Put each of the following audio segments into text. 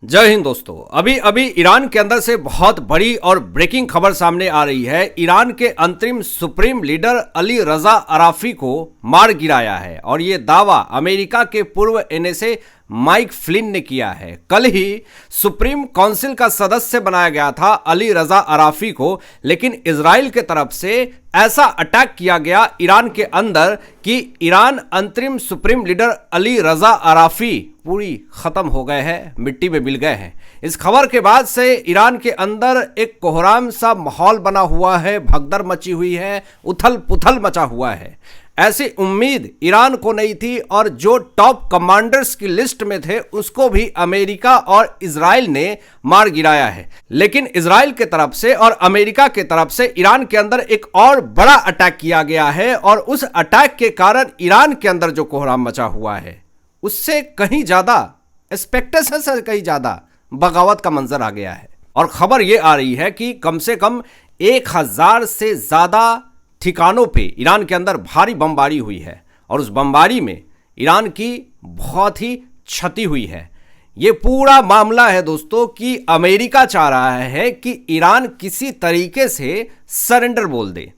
जय हिंद दोस्तों। अभी अभी ईरान के अंदर से बहुत बड़ी और ब्रेकिंग खबर सामने आ रही है। ईरान के अंतरिम सुप्रीम लीडर अली रजा अराफी को मार गिराया है और ये दावा अमेरिका के पूर्व एनएसए माइक फ्लिन ने किया है। कल ही सुप्रीम काउंसिल का सदस्य बनाया गया था अली रजा अराफी को, लेकिन इजराइल के तरफ से ऐसा अटैक किया गया ईरान के अंदर कि ईरान अंतरिम सुप्रीम लीडर अली रजा अराफी पूरी खत्म हो गए हैं, मिट्टी में मिल गए हैं। इस खबर के बाद से ईरान के अंदर एक कोहराम सा माहौल बना हुआ है, भगदड़ मची हुई है, उथल पुथल मचा हुआ है। ऐसी उम्मीद ईरान को नहीं थी और जो टॉप कमांडर्स की लिस्ट में थे उसको भी अमेरिका और इजराइल ने मार गिराया है। लेकिन इजराइल के तरफ से और अमेरिका के तरफ से ईरान के अंदर एक और बड़ा अटैक किया गया है और उस अटैक के कारण ईरान के अंदर जो कोहराम मचा हुआ है उससे कहीं ज्यादा, एक्सपेक्टेशन से कहीं ज्यादा बगावत का मंजर आ गया है। और खबर यह आ रही है कि कम से कम 1000 से ज्यादा ठिकानों पे ईरान के अंदर भारी बमबारी हुई है और उस बमबारी में ईरान की बहुत ही क्षति हुई है। ये पूरा मामला है दोस्तों कि अमेरिका चाह रहा है कि ईरान किसी तरीके से सरेंडर बोल दे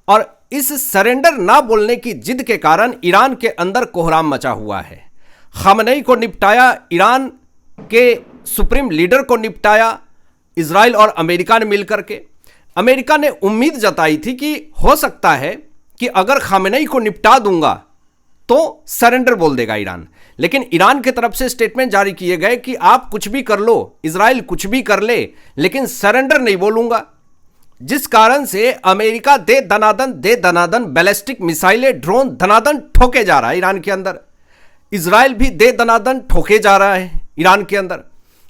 और इस सरेंडर ना बोलने की जिद के कारण ईरान के अंदर कोहराम मचा हुआ है। खामनेई को निपटाया, ईरान के सुप्रीम लीडर को निपटाया इजराइल और अमेरिका ने मिलकर के। अमेरिका ने उम्मीद जताई थी कि हो सकता है कि अगर खामनेई को निपटा दूंगा तो सरेंडर बोल देगा ईरान, लेकिन ईरान की तरफ से स्टेटमेंट जारी किए गए कि आप कुछ भी कर लो, इजराइल कुछ भी कर ले, लेकिन सरेंडर नहीं बोलूंगा। जिस कारण से अमेरिका दे दनादन बैलिस्टिक मिसाइलें, ड्रोन दनादन ठोके जा रहा है ईरान के अंदर। इजराइल भी दे दनादन ठोके जा रहा है ईरान के अंदर,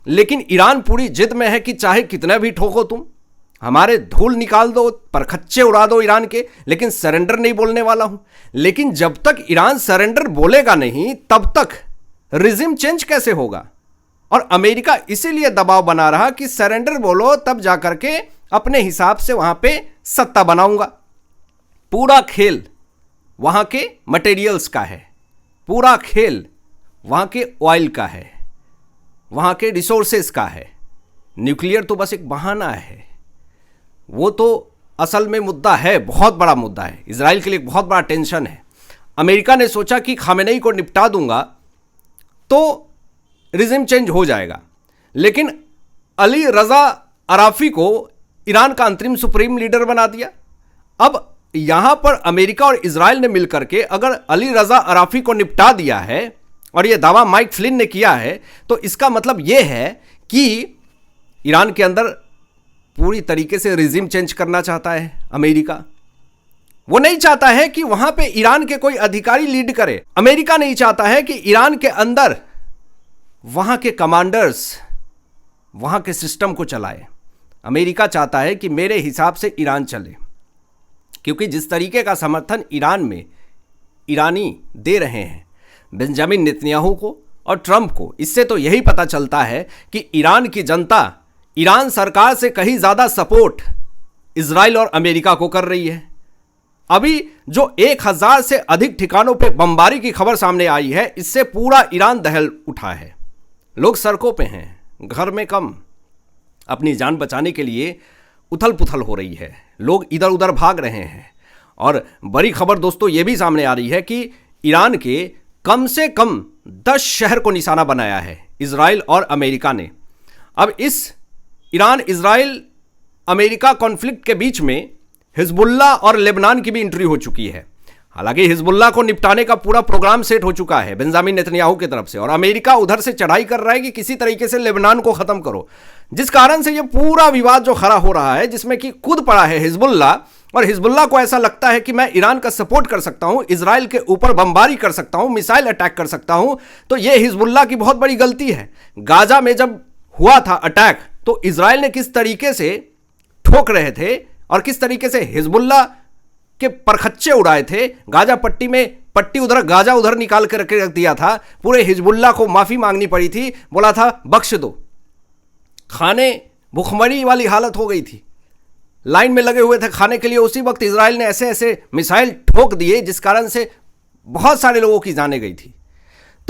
लेकिन ईरान पूरी जिद में है कि चाहे कितना भी ठोको तुम, हमारे धूल निकाल दो, परखच्चे उड़ा दो ईरान के, लेकिन सरेंडर नहीं बोलने वाला हूं। लेकिन जब तक ईरान सरेंडर बोलेगा नहीं तब तक रिजिम चेंज कैसे होगा? और अमेरिका इसीलिए दबाव बना रहा कि सरेंडर बोलो तब जाकर के अपने हिसाब से वहां पे सत्ता बनाऊंगा। पूरा खेल वहां के मटेरियल्स का है, पूरा खेल वहां के ऑयल का है, वहां के रिसोर्सेस का है। न्यूक्लियर तो बस एक बहाना है, वो तो असल में मुद्दा है, बहुत बड़ा मुद्दा है, इजराइल के लिए बहुत बड़ा टेंशन है। अमेरिका ने सोचा कि खामेनेई को निपटा दूंगा तो रिजिम चेंज हो जाएगा, लेकिन अली रजा अराफी को ईरान का अंतरिम सुप्रीम लीडर बना दिया। अब यहां पर अमेरिका और इजराइल ने मिलकर के अगर अली रजा अराफी को निपटा दिया है और यह दावा माइक फ्लिन ने किया है, तो इसका मतलब यह है कि ईरान के अंदर पूरी तरीके से रिजिम चेंज करना चाहता है अमेरिका। वो नहीं चाहता है कि वहां पे ईरान के कोई अधिकारी लीड करे। अमेरिका नहीं चाहता है कि ईरान के अंदर वहां के कमांडर्स वहां के सिस्टम को चलाए। अमेरिका चाहता है कि मेरे हिसाब से ईरान चले, क्योंकि जिस तरीके का समर्थन ईरान में ईरानी दे रहे हैं बेंजामिन नेतन्याहू को और ट्रंप को, इससे तो यही पता चलता है कि ईरान की जनता ईरान सरकार से कहीं ज्यादा सपोर्ट इजराइल और अमेरिका को कर रही है। अभी जो 1000 से अधिक ठिकानों पे बमबारी की खबर सामने आई है, इससे पूरा ईरान दहल उठा है। लोग सड़कों पे हैं, घर में कम, अपनी जान बचाने के लिए उथल पुथल हो रही है, लोग इधर उधर भाग रहे हैं। और बड़ी खबर दोस्तों ये भी सामने आ रही है कि ईरान के कम से कम 10 शहर को निशाना बनाया है इजराइल और अमेरिका ने। अब इस ईरान इजराइल अमेरिका कॉन्फ्लिक्ट के बीच में हिजबुल्ला और लेबनान की भी एंट्री हो चुकी है। हालांकि हिजबुल्ला को निपटाने का पूरा प्रोग्राम सेट हो चुका है बेंजामिन नेतन्याहू की तरफ से, और अमेरिका उधर से चढ़ाई कर रहा है कि किसी तरीके से लेबनान को खत्म करो। जिस कारण से ये पूरा विवाद जो खड़ा हो रहा है, जिसमें कि कूद पड़ा है हिजबुल्ला, और हिजबुल्ला को ऐसा लगता है कि मैं ईरान का सपोर्ट कर सकता हूं, इजराइल के ऊपर बमबारी कर सकता हूं, मिसाइल अटैक कर सकता हूं, तो यह हिजबुल्ला की बहुत बड़ी गलती है। गाजा में जब हुआ था अटैक तो इजराइल ने किस तरीके से ठोक रहे थे और किस तरीके से हिजबुल्ला के परखच्चे उड़ाए थे। गाजा पट्टी में पट्टी उधर, गाजा उधर निकाल कर रख दिया था। पूरे हिजबुल्ला को माफी मांगनी पड़ी थी, बोला था बख्श दो। खाने भुखमरी वाली हालत हो गई थी, लाइन में लगे हुए थे खाने के लिए। उसी वक्त इजराइल ने ऐसे ऐसे मिसाइल ठोक दिए जिस कारण से बहुत सारे लोगों की जानें गई थी।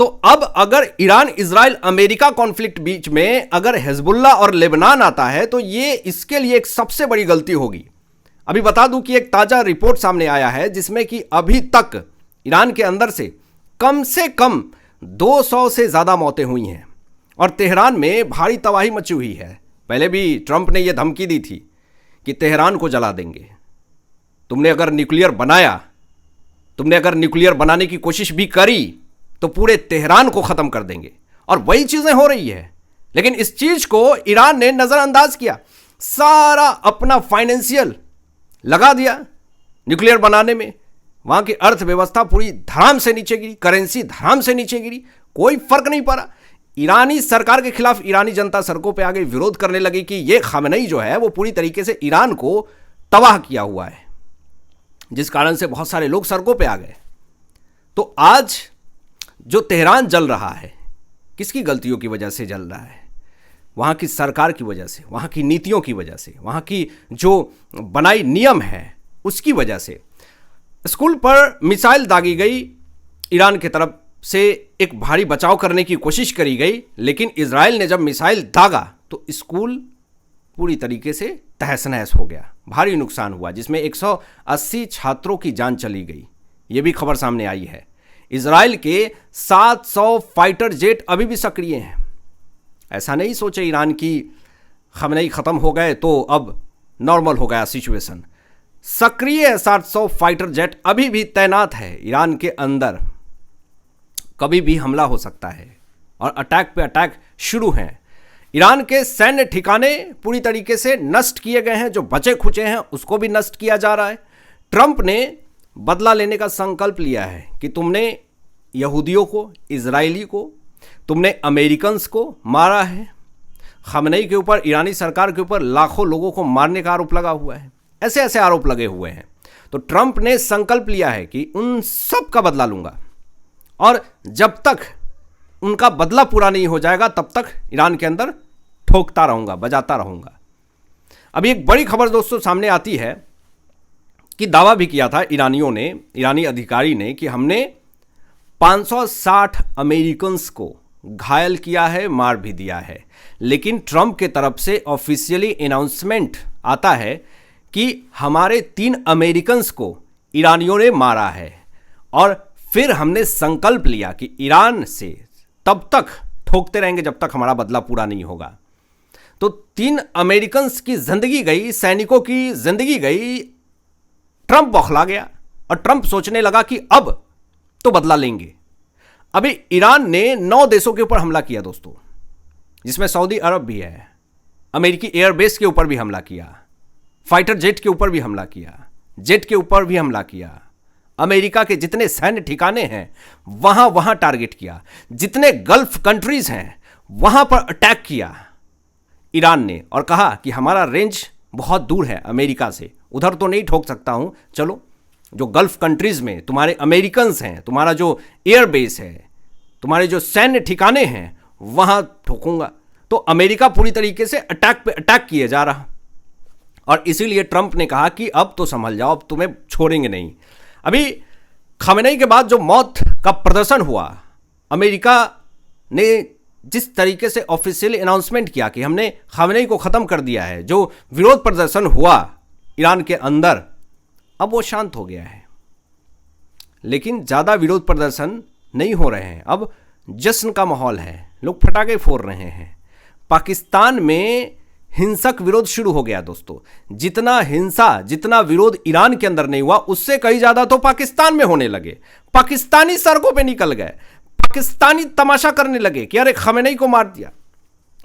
तो अब अगर ईरान, इजराइल, अमेरिका कॉन्फ्लिक्ट बीच में अगर हिजबुल्लाह और लेबनान आता है तो ये इसके लिए एक सबसे बड़ी गलती होगी। अभी बता दूं कि एक ताजा रिपोर्ट सामने आया है जिसमें कि अभी तक ईरान के अंदर से कम 200 से ज्यादा मौतें हुई हैं और तेहरान में भारी तबाही मची हुई है। पहले भी ट्रंप ने यह धमकी दी थी कि तेहरान को जला देंगे, तुमने अगर न्यूक्लियर बनाया, तुमने अगर न्यूक्लियर बनाने की कोशिश भी करी तो पूरे तेहरान को खत्म कर देंगे। और वही चीजें हो रही है, लेकिन इस चीज को ईरान ने नजरअंदाज किया, सारा अपना फाइनेंशियल लगा दिया न्यूक्लियर बनाने में। वहां की अर्थव्यवस्था पूरी धड़ाम से नीचे गिरी, करेंसी धड़ाम से नीचे गिरी, कोई फर्क नहीं पड़ा। ईरानी सरकार के खिलाफ ईरानी जनता सड़कों पे आ गई, विरोध करने लगी कि ये खामेनेई जो है वो पूरी तरीके से ईरान को तबाह किया हुआ है, जिस कारण से बहुत सारे लोग सड़कों पे आ गए। तो आज जो तेहरान जल रहा है, किसकी गलतियों की वजह से जल रहा है? वहाँ की सरकार की वजह से, वहाँ की नीतियों की वजह से, वहाँ की जो बनाई नियम है उसकी वजह से। स्कूल पर मिसाइल दागी गई, ईरान की तरफ से एक भारी बचाव करने की कोशिश करी गई, लेकिन इजराइल ने जब मिसाइल दागा तो स्कूल पूरी तरीके से तहस नहस हो गया, भारी नुकसान हुआ, जिसमें 180 छात्रों की जान चली गई। ये भी खबर सामने आई है। इजराइल के 700 फाइटर जेट अभी भी सक्रिय हैं। ऐसा नहीं सोचे ईरान की खामेनेई खत्म हो गए तो अब नॉर्मल हो गया सिचुएशन। सक्रिय 700 फाइटर जेट अभी भी तैनात है ईरान के अंदर, कभी भी हमला हो सकता है और अटैक पे अटैक शुरू हैं। ईरान के सैन्य ठिकाने पूरी तरीके से नष्ट किए गए हैं, जो बचे खुचे हैं उसको भी नष्ट किया जा रहा है। ट्रंप ने बदला लेने का संकल्प लिया है कि तुमने यहूदियों को, इजरायली को, तुमने अमेरिकन्स को मारा है। खामेनेई के ऊपर, ईरानी सरकार के ऊपर लाखों लोगों को मारने का आरोप लगा हुआ है, ऐसे ऐसे आरोप लगे हुए हैं। तो ट्रंप ने संकल्प लिया है कि उन सब का बदला लूंगा और जब तक उनका बदला पूरा नहीं हो जाएगा तब तक ईरान के अंदर ठोकता रहूंगा, बजाता रहूंगा। अभी एक बड़ी खबर दोस्तों सामने आती है कि दावा भी किया था ईरानियों ने, ईरानी अधिकारी ने, कि हमने 560 अमेरिकन्स को घायल किया है, मार भी दिया है। लेकिन ट्रंप के तरफ से ऑफिशियली अनाउंसमेंट आता है कि हमारे 3 अमेरिकन्स को ईरानियों ने मारा है और फिर हमने संकल्प लिया कि ईरान से तब तक ठोकते रहेंगे जब तक हमारा बदला पूरा नहीं होगा। तो 3 अमेरिकन्स की जिंदगी गई, सैनिकों की जिंदगी गई। ट्रंप बौखला गया और ट्रंप सोचने लगा कि अब तो बदला लेंगे। अभी ईरान ने 9 देशों के ऊपर हमला किया दोस्तों, जिसमें सऊदी अरब भी है। अमेरिकी एयरबेस के ऊपर भी हमला किया, फाइटर जेट के ऊपर भी हमला किया, जेट के ऊपर भी हमला किया। अमेरिका के जितने सैन्य ठिकाने हैं वहां टारगेट किया, जितने गल्फ कंट्रीज हैं वहां पर अटैक किया ईरान ने, और कहा कि हमारा रेंज बहुत दूर है अमेरिका से, उधर तो नहीं ठोक सकता हूं, चलो जो गल्फ कंट्रीज में तुम्हारे अमेरिकन्स हैं, तुम्हारा जो एयरबेस है, तुम्हारे जो सैन्य ठिकाने हैं वहां ठोकूंगा। तो अमेरिका पूरी तरीके से अटैक पे अटैक किए जा रहा, और इसीलिए ट्रंप ने कहा कि अब तो संभल जाओ, अब तुम्हें छोड़ेंगे नहीं। अभी खामेनेई के बाद जो मौत का प्रदर्शन हुआ, अमेरिका ने जिस तरीके से ऑफिशियली अनाउंसमेंट किया कि हमने खामेनेई को ख़त्म कर दिया है, जो विरोध प्रदर्शन हुआ ईरान के अंदर, अब वो शांत हो गया है। लेकिन ज़्यादा विरोध प्रदर्शन नहीं हो रहे हैं, अब जश्न का माहौल है, लोग पटाखे फोड़ रहे हैं। पाकिस्तान में हिंसक विरोध शुरू हो गया दोस्तों। जितना हिंसा, जितना विरोध ईरान के अंदर नहीं हुआ, उससे कहीं ज़्यादा तो पाकिस्तान में होने लगे। पाकिस्तानी सड़कों पे निकल गए, पाकिस्तानी तमाशा करने लगे कि अरे खामेनेई को मार दिया।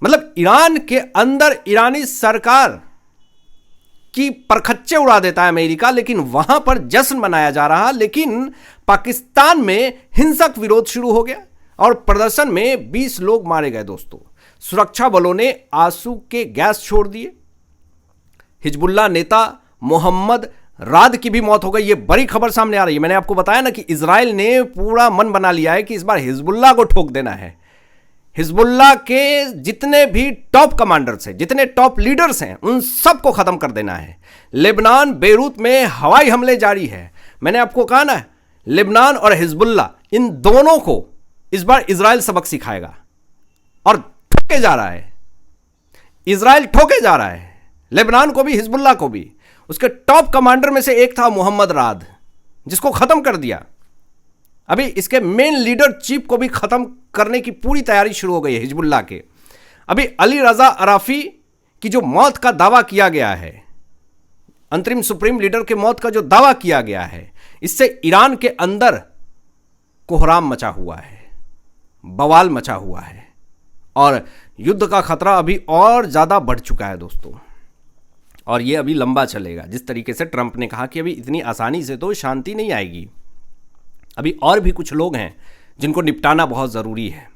मतलब ईरान के अंदर ईरानी सरकार की परखच्चे उड़ा देता है अमेरिका, लेकिन वहां पर जश्न मनाया जा रहा। लेकिन पाकिस्तान में हिंसक विरोध शुरू हो गया और प्रदर्शन में 20 लोग मारे गए दोस्तों। सुरक्षा बलों ने आंसू के गैस छोड़ दिए। हिजबुल्लाह नेता मोहम्मद राद की भी मौत हो गई। ये बड़ी खबर सामने आ रही है। मैंने आपको बताया ना कि इजराइल ने पूरा मन बना लिया है कि इस बार हिजबुल्लाह को ठोक देना है। हिजबुल्लाह के जितने भी टॉप कमांडर्स हैं, जितने टॉप लीडर्स हैं, उन सबको खत्म कर देना है। लेबनान बेरूत में हवाई हमले जारी है। मैंने आपको कहा ना, लेबनान और हिजबुल्लाह इन दोनों को इस बार इजराइल सबक सिखाएगा और ठोके जा रहा है। इजराइल ठोके जा रहा है, लेबनान को भी, हिजबुल्लाह को भी। उसके टॉप कमांडर में से एक था मोहम्मद राद, जिसको खत्म कर दिया। अभी इसके मेन लीडर चीफ को भी खत्म करने की पूरी तैयारी शुरू हो गई है हिजबुल्लाह के। अभी अली रजा अराफी की जो मौत का दावा किया गया है, अंतरिम सुप्रीम लीडर के मौत का जो दावा किया गया है, इससे ईरान के अंदर कोहराम मचा हुआ है, बवाल मचा हुआ है और युद्ध का खतरा अभी और ज्यादा बढ़ चुका है दोस्तों। और ये अभी लंबा चलेगा। जिस तरीके से ट्रंप ने कहा कि अभी इतनी आसानी से तो शांति नहीं आएगी, अभी और भी कुछ लोग हैं जिनको निपटाना बहुत ज़रूरी है।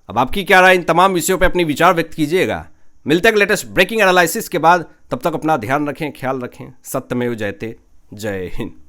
अब आपकी क्या राय इन तमाम विषयों पे अपनी विचार व्यक्त कीजिएगा। मिलते हैं लेटेस्ट ब्रेकिंग एनालिसिस के बाद। तब तक अपना ध्यान रखें, ख्याल रखें। सत्यमेव जयते। जय हिंद।